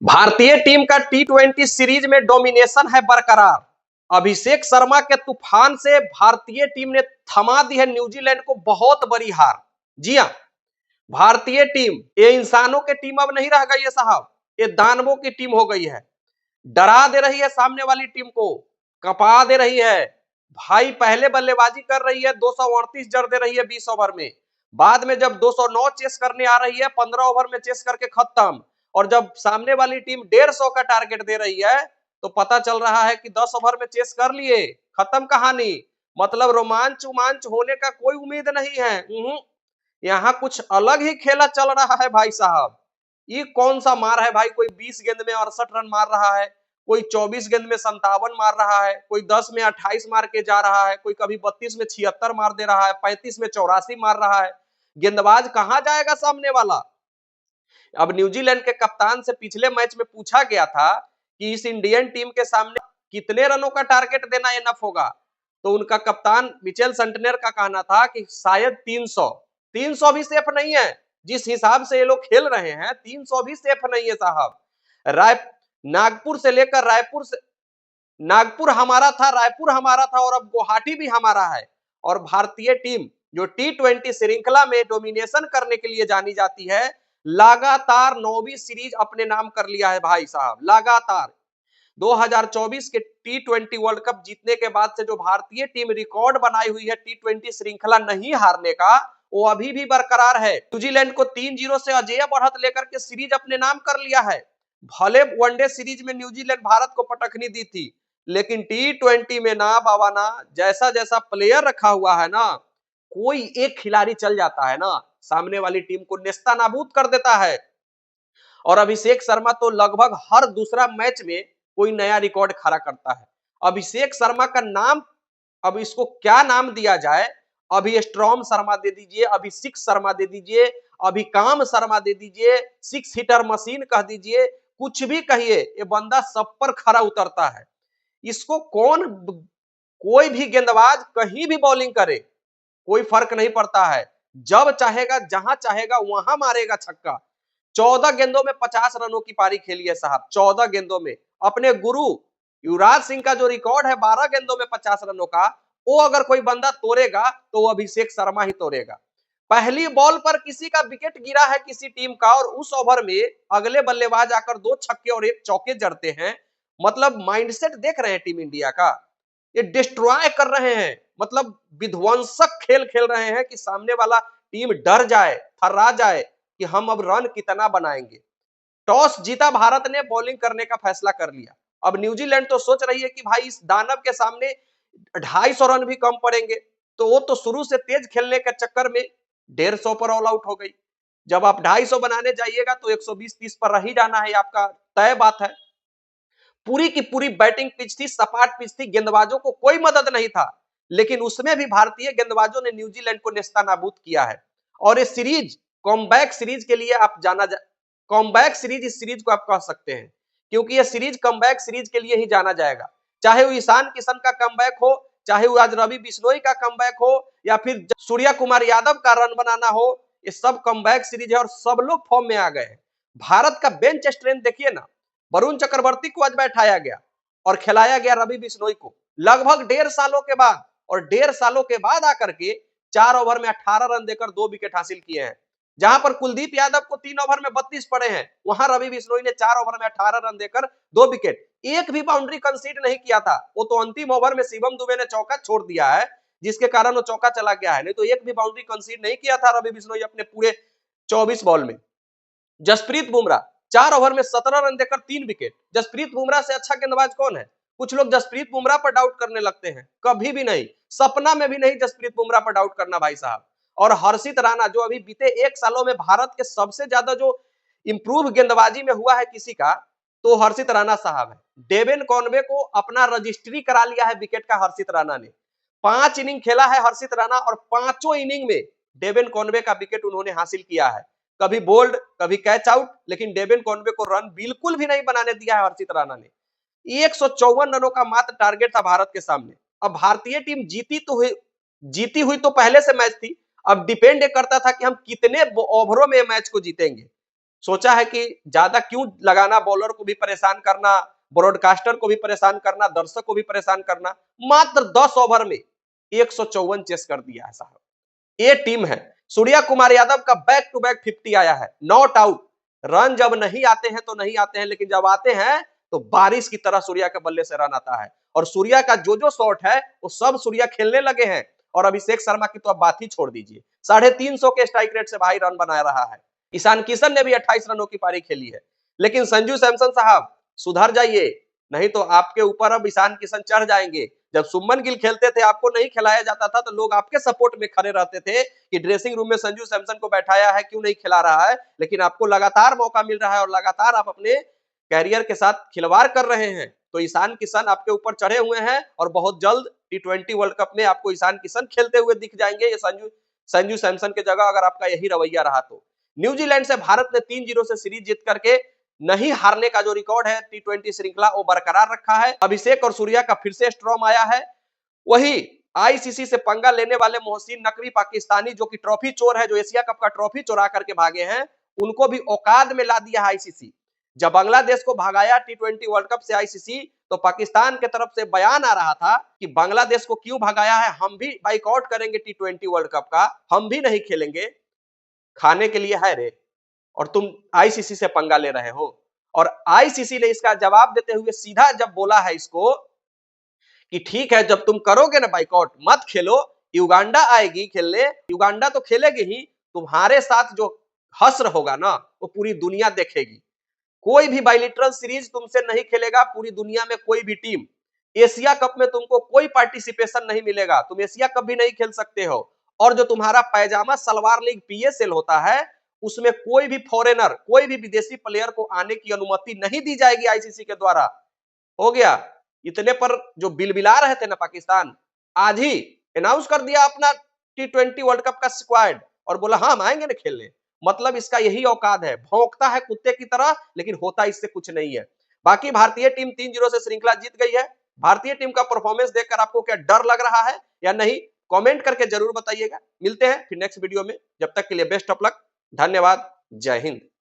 भारतीय टीम का टी20 सीरीज में डोमिनेशन है बरकरार। अभिषेक शर्मा के तूफान से भारतीय टीम ने थमा दी है न्यूजीलैंड को बहुत बड़ी हार। जी हां, भारतीय टीम ये इंसानों की टीम अब नहीं रह गई है साहब, ये दानवों की टीम हो गई है। डरा दे रही है सामने वाली टीम को, कपा दे रही है भाई। पहले बल्लेबाजी कर रही है, 238 जड़ दे रही है 20 ओवर में। बाद में जब 209 चेस करने आ रही है, 15 ओवर में चेस करके खत्म। और जब सामने वाली टीम 150 का टारगेट दे रही है तो पता चल रहा है कि 10 ओवर में चेस कर लिए, खत्म कहानी। मतलब रोमांच उमांच होने का कोई उम्मीद नहीं है। यहाँ कुछ अलग ही खेला चल रहा है भाई साहब। ये कौन सा मार है भाई? कोई 20 गेंद में 68 रन मार रहा है, कोई 24 गेंद में 57 मार रहा है, कोई 10 में 28 मार के जा रहा है, कोई कभी 32 में 76 मार दे रहा है, 35 में 84 मार रहा है। गेंदबाज कहां जाएगा सामने वाला? अब न्यूजीलैंड के कप्तान से पिछले मैच में पूछा गया था कि इस इंडियन टीम के सामने कितने रनों का टारगेट देना इनफ होगा, तो उनका कप्तान मिचेल संटनर का कहना था कि शायद 300। 300 भी सेफ नहीं है। जिस हिसाब से ये लोग खेल रहे हैं 300 भी सेफ नहीं है साहब। राय नागपुर से लेकर रायपुर से नागपुर हमारा था, रायपुर हमारा था और अब गुवाहाटी भी हमारा है। और भारतीय टीम जो टी20 श्रृंखला में डोमिनेशन करने के लिए जानी जाती है, लगातार 9वीं सीरीज अपने नाम कर लिया है भाई साहब। लगातार 2024 के टी20 वर्ल्ड कप जीतने के बाद से जो भारतीय टीम रिकॉर्ड बनाई हुई है टी20 श्रृंखला नहीं हारने का, वो अभी भी बरकरार है। न्यूजीलैंड को 3-0 से अजेय बढ़त लेकर के सीरीज अपने नाम कर लिया है। भले वनडे सीरीज में न्यूजीलैंड भारत को पटखनी दी थी, लेकिन टी20 में ना बाबा ना, जैसा जैसा प्लेयर रखा हुआ है ना, कोई एक खिलाड़ी चल जाता है ना, सामने वाली टीम को नेस्तानाबूद कर देता है। और अभिषेक शर्मा तो लगभग हर दूसरा मैच में कोई नया रिकॉर्ड खड़ा करता है। अभिषेक शर्मा का नाम, अब इसको क्या नाम दिया जाए? अभी स्ट्रॉम शर्मा दे दीजिए, अभी सिक्स शर्मा दे दीजिए, अभी काम शर्मा दे दीजिए, सिक्स हिटर मशीन कह दीजिए, कुछ भी कहिए, ये बंदा सब पर खरा उतरता है। इसको कोई भी गेंदबाज कहीं भी बॉलिंग करे, कोई फर्क नहीं पड़ता है। जब चाहेगा जहां चाहेगा वहां मारेगा छक्का। 14 गेंदों में 50 रनों की पारी खेली है साहब, 14 गेंदों में। अपने गुरु युवराज सिंह का जो रिकॉर्ड है 12 गेंदों में 50 रनों का, वो अगर कोई बंदा तोड़ेगा तो वो अभिषेक शर्मा ही तोड़ेगा। पहली बॉल पर किसी का विकेट गिरा है किसी टीम का, और उस ओवर में अगले बल्लेबाज आकर 2 छक्के और 1 चौके जड़ते हैं। मतलब माइंडसेट देख रहे हैं टीम इंडिया का, ये डिस्ट्रॉय कर रहे हैं। मतलब विध्वंसक खेल खेल रहे हैं कि सामने वाला टीम डर जाए, थर्रा जाए कि हम अब रन कितना बनाएंगे। टॉस जीता भारत ने, बॉलिंग करने का फैसला कर लिया। अब न्यूजीलैंड तो सोच रही है कि भाई इस दानव के सामने 250 रन भी कम पड़ेंगे, तो वो तो शुरू से तेज खेलने के चक्कर में 150 पर ऑल आउट हो गई। जब आप 250 बनाने जाइएगा तो 120-30 पर रह ही जाना है, आपका तय बात है। पूरी की पूरी बैटिंग पिच थी, सपाट पिच थी, गेंदबाजों को कोई मदद नहीं था, लेकिन उसमें भी भारतीय गेंदबाजों ने न्यूजीलैंड को नेस्तानाबूद किया है। और ये सीरीज कमबैक सीरीज के लिए आप कमबैक सीरीज इस सीरीज को आप कह सकते हैं, क्योंकि ये सीरीज कमबैक सीरीज के लिए ही जाना जाएगा। चाहे वो ईशान किशन का कमबैक हो, चाहे वो आज रवि बिश्नोई का कमबैक हो, या फिर सूर्या कुमार यादव का रन बनाना हो, ये सब कमबैक सीरीज है और सब लोग फॉर्म में आ गए हैं। भारत का बेंच स्ट्रेंथ देखिए ना, वरुण चक्रवर्ती को आज बैठाया गया और खिलाया गया रवि बिश्नोई को, लगभग 1.5 सालों के बाद। और 1.5 सालों के बाद आकर के 4 ओवर में 18 रन देकर 2 विकेट हासिल किए हैं। जहां पर कुलदीप यादव को 3 ओवर में 32 पड़े हैं, वहां रवि बिश्नोई ने 4 ओवर में 18 रन देकर 2 विकेट, एक भी बाउंड्री कंसीड नहीं किया था। वो तो अंतिम ओवर में शिवम दुबे ने चौका छोड़ दिया है, जिसके कारण वो चौका चला गया है, नहीं तो एक भी बाउंड्री कंसीड नहीं किया था रवि बिश्नोई अपने पूरे 24 बॉल में। जसप्रीत बुमराह 4 ओवर में 17 रन देकर 3 विकेट। जसप्रीत बुमराह से अच्छा गेंदबाज कौन है? कुछ लोग जसप्रीत बुमराह पर डाउट करने लगते हैं, कभी भी नहीं, सपना में भी नहीं जसप्रीत बुमराह पर डाउट करना भाई साहब। और हर्षित राणा जो अभी बीते 1 सालों में भारत के सबसे ज्यादा जो इंप्रूव गेंदबाजी में हुआ है किसी का, तो हर्षित राणा साहब है। डेविन कॉनवे को अपना रजिस्ट्री करा लिया है विकेट का हर्षित राणा ने। 5 इनिंग खेला है हर्षित राणा और पांचों इनिंग में डेविन कॉनवे का विकेट उन्होंने हासिल किया है। कभी बोल्ड, कभी कैच आउट, लेकिन डेविन कॉनवे को रन बिल्कुल भी नहीं बनाने दिया है हर्षित राणा ने। 154 रनों का मात्र टारगेट था भारत के सामने। अब भारतीय टीम जीती हुई तो पहले से मैच थी। अब डिपेंड करता था कि हम कितने ओवरों में मैच को जीतेंगे। सोचा है कि ज्यादा क्यों लगाना, बॉलर को भी परेशान करना, ब्रॉडकास्टर को भी परेशान करना, दर्शक को भी परेशान करना। मात्र 10 ओवर में 154 चेस कर दिया है साहब। ये टीम है। सूर्या कुमार यादव का बैक टू बैक 50 आया है, नॉट आउट। रन जब नहीं आते हैं तो नहीं आते हैं, लेकिन जब आते हैं तो बारिश की तरह सूर्या के बल्ले से रन आता है। और सूर्या का जो शॉट है वो सब सूर्या खेलने लगे हैं। और अभिषेक शर्मा की तो अब बात ही छोड़ दीजिए, 350 के स्ट्राइक रेट से भाई रन बना रहा है। ईशान किशन ने भी 28 रनों की पारी खेली है। लेकिन संजू सैमसन साहब सुधर जाइए, नहीं तो आपके ऊपर अब ईशान किशन चढ़ जाएंगे। जब सुमन गिल खेलते थे, आपको नहीं खिलाया जाता था, तो लोग आपके सपोर्ट में खड़े रहते थे कि ड्रेसिंग रूम में संजू सैमसन को बैठाया है, क्यों नहीं खिला रहा है। लेकिन आपको लगातार मौका मिल रहा है और लगातार आप अपने कैरियर के साथ खिलवाड़ कर रहे हैं। तो ईशान किशन आपके ऊपर चढ़े हुए हैं और बहुत जल्द T20 वर्ल्ड कप में आपको ईशान किशन खेलते हुए दिख जाएंगे। ये संजू सैमसन की जगह अगर आपका यही रवैया रहा तो। न्यूजीलैंड से भारत ने 3-0 से सीरीज जीत करके नहीं हारने का जो रिकॉर्ड है T20 श्रृंखला वो बरकरार रखा है। अभिषेक और सूर्या का फिर से स्ट्रॉम आया है। वही आईसीसी से पंगा लेने वाले मोहसिन नकवी पाकिस्तानी, जो कि ट्रॉफी चोर है, जो एशिया कप का ट्रॉफी चोरा करके भागे हैं, उनको भी औकात में ला दिया है आईसीसी। जब बांग्लादेश को भगाया T20 वर्ल्ड कप से आईसीसी, तो पाकिस्तान के तरफ से बयान आ रहा था कि बांग्लादेश को क्यों भगाया है, हम भी बाइकआउट करेंगे T20 वर्ल्ड कप का, हम भी नहीं खेलेंगे। खाने के लिए है रे, और तुम आईसीसी से पंगा ले रहे हो। और आईसीसी ने इसका जवाब देते हुए सीधा जब बोला है इसको कि ठीक है, जब तुम करोगे ना बाइकआउट, मत खेलो, युगांडा आएगी खेलने, युगांडा तो खेलेगी ही, तुम्हारे साथ जो हश्र होगा ना वो पूरी दुनिया देखेगी। कोई भी बाइलेटरल सीरीज तुमसे नहीं खेलेगा, पूरी दुनिया में कोई भी टीम। एशिया कप में तुमको कोई पार्टिसिपेशन नहीं मिलेगा, तुम एशिया कप भी नहीं खेल सकते हो। और जो तुम्हारा पैजामा सलवार लीग पीएसएल होता है, उसमें कोई भी फॉरेनर, कोई भी विदेशी प्लेयर को आने की अनुमति नहीं दी जाएगी आईसीसी के द्वारा। हो गया। इतने पर जो बिलबिला रहे थे ना पाकिस्तान, आज ही अनाउंस कर दिया अपना T20 वर्ल्ड कप का स्क्वाड और बोला हाँ हम आएंगे ना खेलने। मतलब इसका यही औकात है, भौंकता है कुत्ते की तरह, लेकिन होता इससे कुछ नहीं है। बाकी भारतीय टीम 3-0 से श्रृंखला जीत गई है। भारतीय टीम का परफॉर्मेंस देखकर आपको क्या डर लग रहा है या नहीं, कमेंट करके जरूर बताइएगा। मिलते हैं फिर नेक्स्ट वीडियो में, जब तक के लिए बेस्ट ऑफ लक, धन्यवाद, जय हिंद।